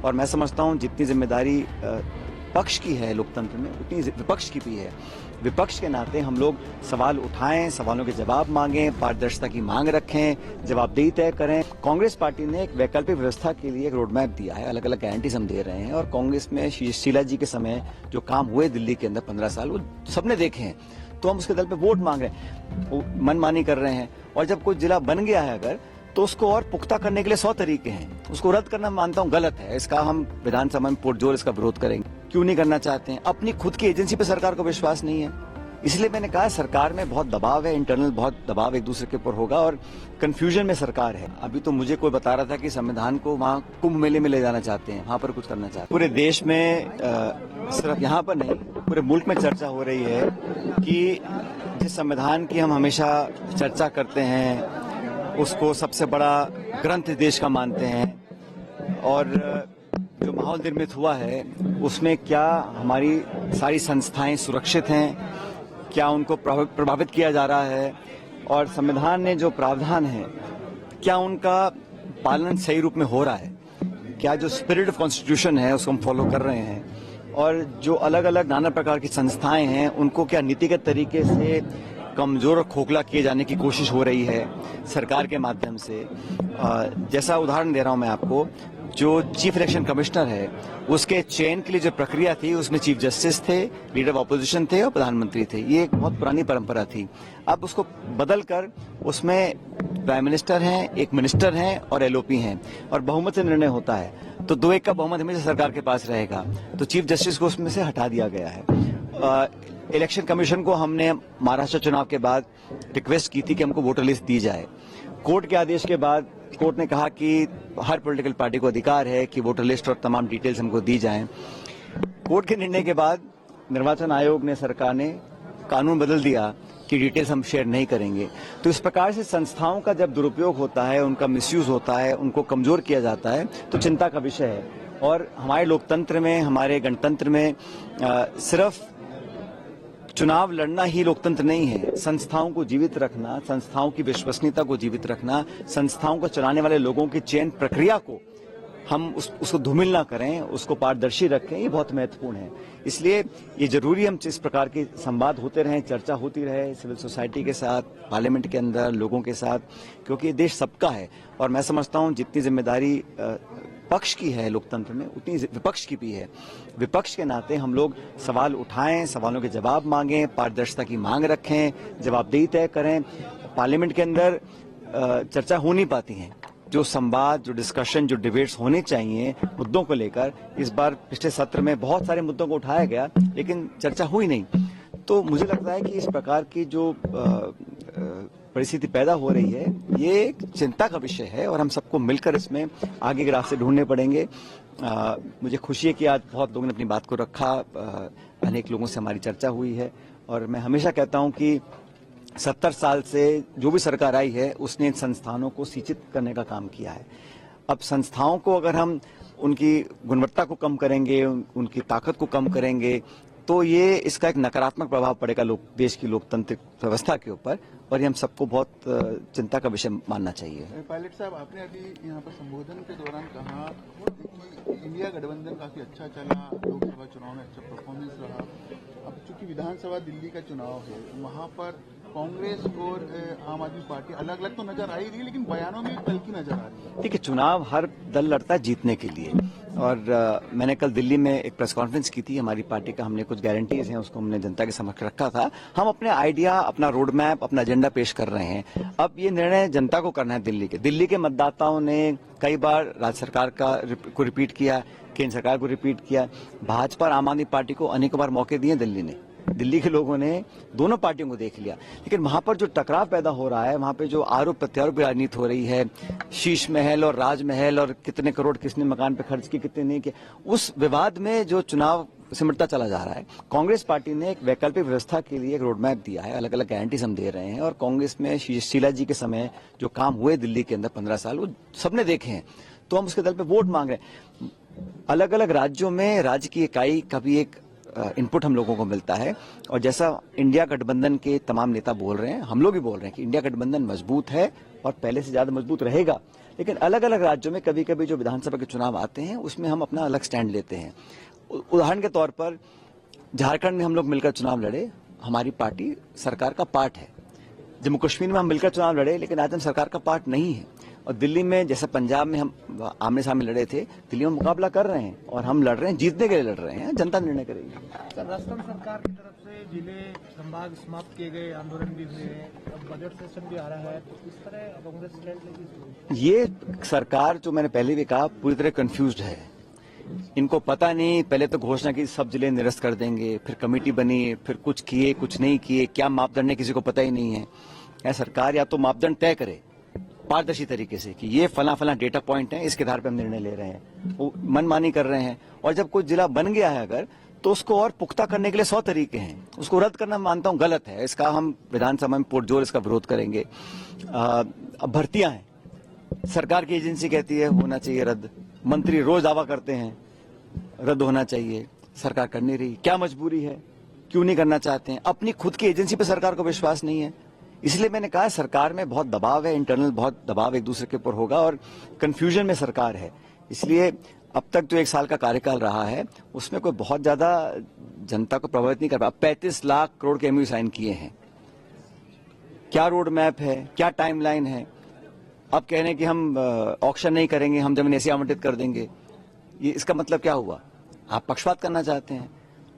और मैं समझता हूं जितनी जिम्मेदारी पक्ष की है लोकतंत्र में उतनी विपक्ष की भी है। विपक्ष के नाते हम लोग सवाल उठाएं, सवालों के जवाब मांगें, पारदर्शिता की मांग रखें, जवाबदेही तय करें। कांग्रेस पार्टी ने एक वैकल्पिक व्यवस्था के लिए एक रोड मैप दिया है, अलग अलग गारंटीज हम दे रहे हैं और कांग्रेस में शीला जी के समय जो काम हुए दिल्ली के अंदर 15 साल वो सबने देखे हैं। तो हम उसके दल पे वोट मांग रहे हैं, मनमानी कर रहे हैं। और जब कोई जिला बन गया है अगर तो उसको और पुख्ता करने के लिए 100 तरीके हैं। उसको रद्द करना मानता हूं गलत है, इसका हम विधानसभा में पुरजोर इसका विरोध करेंगे। क्यों नहीं करना चाहते हैं? अपनी खुद की एजेंसी पे सरकार को विश्वास नहीं है, इसलिए मैंने कहा सरकार में बहुत दबाव है, इंटरनल बहुत दबाव एक दूसरे के ऊपर होगा और कंफ्यूजन में सरकार है। अभी तो मुझे कोई बता रहा था कि संविधान को वहाँ कुंभ मेले में ले जाना चाहते हैं, वहाँ पर कुछ करना चाहते हैं। पूरे देश में सिर्फ यहाँ पर नहीं पूरे मुल्क में चर्चा हो रही है कि जिस संविधान की हम हमेशा चर्चा करते हैं उसको सबसे बड़ा ग्रंथ देश का मानते हैं और जो माहौल निर्मित हुआ है उसमें क्या हमारी सारी संस्थाएं सुरक्षित हैं, क्या उनको प्रभावित किया जा रहा है और संविधान ने जो प्रावधान है क्या उनका पालन सही रूप में हो रहा है, क्या जो स्पिरिट ऑफ कॉन्स्टिट्यूशन है उसको हम फॉलो कर रहे हैं और जो अलग अलग नाना प्रकार की संस्थाएं हैं उनको क्या नीतिगत तरीके से कमजोर और खोखला किए जाने की कोशिश हो रही है सरकार के माध्यम से। जैसा उदाहरण दे रहा हूं मैं आपको, जो चीफ इलेक्शन कमिश्नर है उसके चयन के लिए जो प्रक्रिया थी उसमें चीफ जस्टिस थे, लीडर ऑफ ऑपोजिशन थे और प्रधानमंत्री थे। ये एक बहुत पुरानी परंपरा थी। अब उसको बदलकर उसमें प्राइम मिनिस्टर हैं, एक मिनिस्टर हैं और एलओपी हैं और बहुमत से निर्णय होता है। तो 2-1 का बहुमत हमेशा सरकार के पास रहेगा। तो चीफ जस्टिस को उसमें से हटा दिया गया है। इलेक्शन कमीशन को हमने महाराष्ट्र चुनाव के बाद रिक्वेस्ट की थी कि हमको वोटर लिस्ट दी जाए। कोर्ट के आदेश के बाद कोर्ट ने कहा कि हर पॉलिटिकल पार्टी को अधिकार है कि वोटर लिस्ट और तमाम डिटेल्स हमको दी जाएं। कोर्ट के निर्णय के बाद निर्वाचन आयोग ने, सरकार ने कानून बदल दिया कि डिटेल्स हम शेयर नहीं करेंगे। तो इस प्रकार से संस्थाओं का जब दुरुपयोग होता है, उनका मिसयूज होता है, उनको कमजोर किया जाता है तो चिंता का विषय है। और हमारे लोकतंत्र में, हमारे गणतंत्र में सिर्फ चुनाव लड़ना ही लोकतंत्र नहीं है। संस्थाओं को जीवित रखना, संस्थाओं की विश्वसनीयता को जीवित रखना, संस्थाओं को चलाने वाले लोगों की चयन प्रक्रिया को हम उसको धूमिल ना करें, उसको पारदर्शी रखें, ये बहुत महत्वपूर्ण है। इसलिए ये जरूरी हम इस प्रकार के संवाद होते रहें, चर्चा होती रहे सिविल सोसाइटी के साथ, पार्लियामेंट के अंदर लोगों के साथ, क्योंकि ये देश सबका है। और मैं समझता हूँ जितनी जिम्मेदारी पक्ष की है लोकतंत्र में उतनी विपक्ष की भी है। विपक्ष के नाते हम लोग सवाल उठाएं, सवालों के जवाब मांगें, पारदर्शिता की मांग रखें, जवाबदेही तय करें। पार्लियामेंट के अंदर चर्चा हो नहीं पाती है। जो संवाद, जो डिस्कशन, जो डिबेट्स होने चाहिए मुद्दों को लेकर, इस बार पिछले सत्र में बहुत सारे मुद्दों को उठाया गया लेकिन चर्चा हुई नहीं। तो मुझे लगता है कि इस प्रकार की जो परिस्थिति पैदा हो रही है ये एक चिंता का विषय है और हम सबको मिलकर इसमें आगे के रास्ते ढूंढने पड़ेंगे। मुझे खुशी है कि आज बहुत लोगों ने अपनी बात को रखा, अनेक लोगों से हमारी चर्चा हुई है और मैं हमेशा कहता हूं कि 70 साल से जो भी सरकार आई है उसने इन संस्थानों को सिंचित करने का काम किया है। अब संस्थाओं को अगर हम उनकी गुणवत्ता को कम करेंगे, उनकी ताकत को कम करेंगे तो ये इसका एक नकारात्मक प्रभाव पड़ेगा देश की लोकतांत्रिक व्यवस्था के ऊपर और ये हम सबको बहुत चिंता का विषय मानना चाहिए। पायलट साहब, आपने अभी यहाँ पर संबोधन के दौरान कहा कि इंडिया गठबंधन काफी अच्छा चला, लोकसभा चुनाव में अच्छा परफॉर्मेंस रहा। अब चूंकि विधानसभा दिल्ली का चुनाव है, वहाँ पर कांग्रेस और आम आदमी पार्टी अलग अलग तो नजर आ ही रही है लेकिन बयानों में तल्खी नजर आ रही है। देखिए, चुनाव हर दल लड़ता है जीतने के लिए और मैंने कल दिल्ली में एक प्रेस कॉन्फ्रेंस की थी। हमारी पार्टी का हमने कुछ गारंटीज हैं उसको हमने जनता के समक्ष रखा था। हम अपने आइडिया, अपना रोड मैप, अपना एजेंडा पेश कर रहे हैं। अब ये निर्णय जनता को करना है। दिल्ली के मतदाताओं ने कई बार राज्य सरकार को रिपीट किया, केंद्र सरकार को रिपीट किया। भाजपा और आम आदमी पार्टी को अनेकों बार मौके दिए दिल्ली के लोगों ने दोनों पार्टियों को देख लिया। लेकिन वहां पर जो टकराव पैदा हो रहा है, वहां पे जो आरोप प्रत्यारोप की राजनीति हो रही है, शीश महल और राजमहल और कितने करोड़ किसने मकान पे खर्च किए, कितने नहीं किए, उस विवाद में जो चुनाव सिमटता चला जा रहा है। कांग्रेस पार्टी ने एक वैकल्पिक व्यवस्था के लिए एक रोड मैप दिया है, अलग अलग गारंटीज हम दे रहे हैं और कांग्रेस में शीला जी के समय जो काम हुए दिल्ली के अंदर 15 साल वो सबने देखे हैं। तो हम उसके दल पे वोट मांग रहे हैं। अलग अलग राज्यों में राज्य की इकाई का भी एक इनपुट हम लोगों को मिलता है और जैसा इंडिया गठबंधन के तमाम नेता बोल रहे हैं, हम लोग भी बोल रहे हैं कि इंडिया गठबंधन मजबूत है और पहले से ज्यादा मजबूत रहेगा। लेकिन अलग अलग राज्यों में कभी कभी जो विधानसभा के चुनाव आते हैं उसमें हम अपना अलग स्टैंड लेते हैं। उदाहरण के तौर पर झारखंड में हम लोग मिलकर चुनाव लड़े, हमारी पार्टी सरकार का पार्ट है। जम्मू कश्मीर में हम मिलकर चुनाव लड़े, लेकिन आज हम सरकार का पार्ट नहीं है। और दिल्ली में, जैसे पंजाब में हम आमने सामने लड़े थे, दिल्ली में मुकाबला कर रहे हैं और हम लड़ रहे हैं, जीतने के लिए लड़ रहे हैं, जनता निर्णय करेगी। सर, राजस्थान सरकार की तरफ से जिले संभाग समाप्त किए गए, आंदोलन भी हुए हैं, अब बजट सेशन भी आ रहा है, तो इस तरह कांग्रेस स्टैंड लेगी? ये सरकार, जो मैंने पहले भी कहा, पूरी तरह कंफ्यूज्ड है। इनको पता नहीं, पहले तो घोषणा की सब जिले निरस्त कर देंगे, फिर कमेटी बनी, फिर कुछ किए कुछ नहीं किए, क्या मापदंड है किसी को पता ही नहीं है। या सरकार या तो मापदंड तय करे पारदर्शी तरीके से कि ये फला फला डेटा पॉइंट है, इसके आधार पर हम निर्णय ले रहे हैं। वो मनमानी कर रहे हैं। और जब कोई जिला बन गया है अगर, तो उसको और पुख्ता करने के लिए 100 तरीके हैं। उसको रद्द करना मानता हूं गलत है, इसका हम विधानसभा में पुरजोर इसका विरोध करेंगे। अब भर्तियां हैं, सरकार की एजेंसी कहती है होना चाहिए रद्द, मंत्री रोज दावा करते हैं रद्द होना चाहिए, सरकार कर नहीं रही। क्या मजबूरी है, क्यों नहीं करना चाहते हैं? अपनी खुद की एजेंसी पर सरकार को विश्वास नहीं है। इसलिए मैंने कहा सरकार में बहुत दबाव है, इंटरनल बहुत दबाव एक दूसरे के ऊपर होगा और कंफ्यूजन में सरकार है। इसलिए अब तक जो 1 साल का कार्यकाल रहा है उसमें कोई बहुत ज्यादा जनता को प्रभावित नहीं कर पाया। 35 लाख करोड़ के एमओयू साइन किए हैं। क्या रोड मैप है, क्या टाइमलाइन है? अब कह रहे हैं कि हम ऑक्शन नहीं करेंगे, हम जमीन ऐसी आवंटित कर देंगे। ये इसका मतलब क्या हुआ? आप पक्षपात करना चाहते हैं,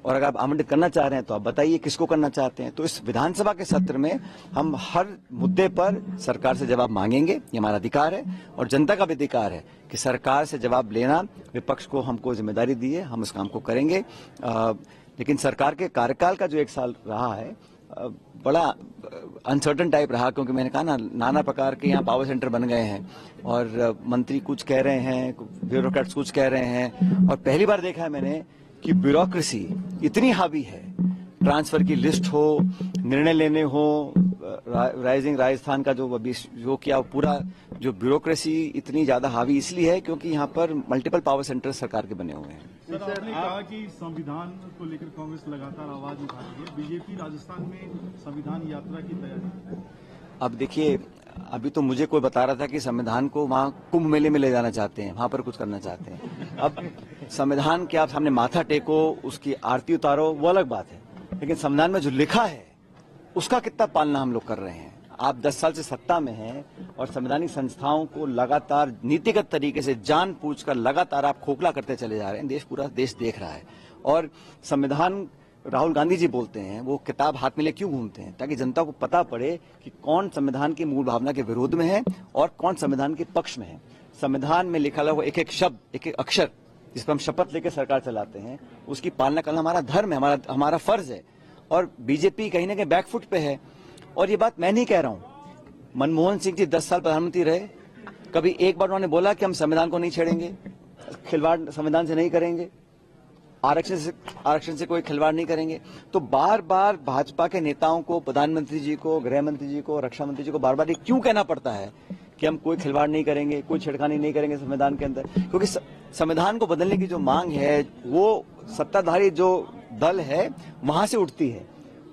और अगर आप आवंटित करना चाह रहे हैं तो आप बताइए किसको करना चाहते हैं। तो इस विधानसभा के सत्र में हम हर मुद्दे पर सरकार से जवाब मांगेंगे, ये हमारा अधिकार है और जनता का भी अधिकार है कि सरकार से जवाब लेना। विपक्ष को हमको जिम्मेदारी दी है, हम उस काम को करेंगे। लेकिन सरकार के कार्यकाल का जो 1 साल रहा है बड़ा अनसर्टन टाइप रहा, क्योंकि मैंने कहा ना, नाना प्रकार के यहाँ पावर सेंटर बन गए हैं और मंत्री कुछ कह रहे हैं, ब्यूरोक्रेट्स कुछ कह रहे हैं। और पहली बार देखा है मैंने कि ब्यूरोक्रेसी इतनी हावी है, ट्रांसफर की लिस्ट हो, निर्णय लेने हो, राइजिंग राजस्थान का जो किया पूरा, जो ब्यूरोक्रेसी इतनी ज्यादा हावी इसलिए है क्योंकि यहाँ पर मल्टीपल पावर सेंटर सरकार के बने हुए हैं। सर, आपने कहा कि संविधान को लेकर कांग्रेस लगातार आवाज उठा रही है, बीजेपी राजस्थान में संविधान यात्रा की तैयारी। अब देखिए, अभी तो मुझे कोई बता रहा था कि संविधान को वहां कुंभ मेले में ले जाना चाहते हैं, वहां पर कुछ करना चाहते हैं। अब संविधान के आप सामने माथा टेको, उसकी आरती उतारो, वो अलग बात है, लेकिन संविधान में जो लिखा है उसका कितना पालना हम लोग कर रहे हैं। आप 10 साल से सत्ता में हैं और संवैधानिक संस्थाओं को लगातार नीतिगत तरीके से जानबूझकर लगातार आप खोखला करते चले जा रहे हैं। पूरा देश देख रहा है। और संविधान, राहुल गांधी जी बोलते हैं, वो किताब हाथ में ले क्यों घूमते हैं? ताकि जनता को पता पड़े कि कौन संविधान की मूल भावना के विरोध में है और कौन संविधान के पक्ष में है। संविधान में लिखा हुआ एक एक शब्द, एक एक अक्षर, जिस पर हम शपथ लेकर सरकार चलाते हैं, उसकी पालना करना हमारा धर्म है, हमारा फर्ज है। और बीजेपी कहीं ना कहीं बैकफुट पे है। और ये बात मैं नहीं कह रहा हूं, मनमोहन सिंह जी 10 साल प्रधानमंत्री रहे, कभी एक बार उन्होंने बोला कि हम संविधान को नहीं छेड़ेंगे, खिलवाड़ संविधान से नहीं करेंगे, आरक्षण से कोई खिलवाड़ नहीं करेंगे। तो बार बार भाजपा के नेताओं को, प्रधानमंत्री जी को, गृह मंत्री जी को, रक्षा मंत्री जी को बार बार ये क्यों कहना पड़ता है कि हम कोई खिलवाड़ नहीं करेंगे, कोई छेड़खानी नहीं करेंगे संविधान के अंदर? क्योंकि संविधान को बदलने की जो मांग है वो सत्ताधारी जो दल है वहां से उठती है।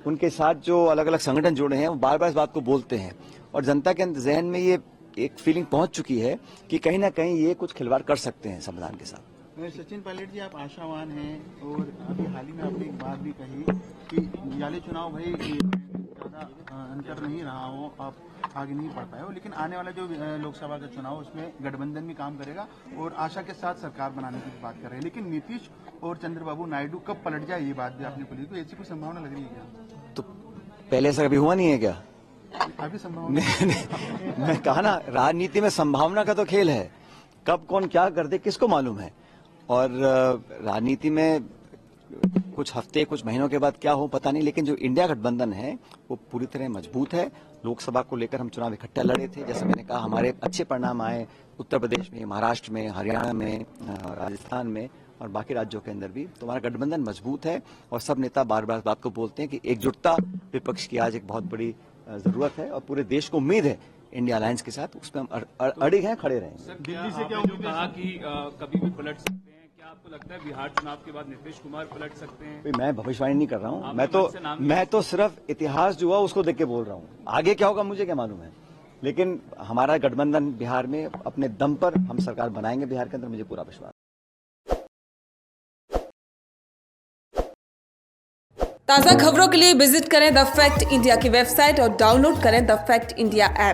उनके साथ जो अलग अलग संगठन जुड़े हैं वो बार बार इस बात को बोलते हैं और जनता के जहन में ये एक फीलिंग पहुंच चुकी है कि कहीं ना कहीं ये कुछ खिलवाड़ कर सकते हैं संविधान के साथ। सचिन पायलट जी, आप आशावान हैं और अभी हाल ही में आपने एक बात भी कही कि याले चुनाव भाई ज़्यादा अंतर नहीं रहा हो, आप आगे नहीं बढ़ पाए हो, लेकिन आने वाला जो लोकसभा का चुनाव उसमें गठबंधन भी काम करेगा और आशा के साथ सरकार बनाने की बात कर रहे हैं। लेकिन नीतीश और चंद्रबाबू नायडू कब पलट जाए ये बात भी आपने बोली, तो ऐसी कोई संभावना लग रही है क्या? तो पहले ऐसा कभी हुआ नहीं है क्या? अभी संभावना मैं कहा ना, राजनीति में संभावना का तो खेल है, कब कौन क्या कर दे किसको मालूम है। और राजनीति में कुछ हफ्ते कुछ महीनों के बाद क्या हो पता नहीं, लेकिन जो इंडिया गठबंधन है वो पूरी तरह मजबूत है। लोकसभा को लेकर हम चुनाव इकट्ठा लड़े थे, जैसे मैंने कहा हमारे अच्छे परिणाम आए उत्तर प्रदेश में, महाराष्ट्र में, हरियाणा में, राजस्थान में और बाकी राज्यों के अंदर भी। तो हमारा गठबंधन मजबूत है और सब नेता बार बार बात को बोलते हैं कि एकजुटता विपक्ष की आज एक बहुत बड़ी जरूरत है और पूरे देश को उम्मीद है इंडिया अलायंस के साथ, उसमें हम अड़िग हैं, खड़े रहेंगे। दिल्ली से क्या उम्मीद कहा कि कभी भी पलट सकते हैं, क्या आपको लगता है बिहार चुनाव के बाद नीतीश कुमार पलट सकते हैं? मैं भविष्यवाणी नहीं कर रहा हूँ, मैं तो सिर्फ इतिहास जो हुआ उसको देख के बोल रहा हूँ। आगे क्या होगा मुझे क्या मालूम है। लेकिन हमारा गठबंधन बिहार में अपने दम पर हम सरकार बनाएंगे बिहार के अंदर, मुझे पूरा विश्वास। ताज़ा खबरों के लिए विजिट करें द फैक्ट इंडिया की वेबसाइट और डाउनलोड करें द फैक्ट इंडिया ऐप।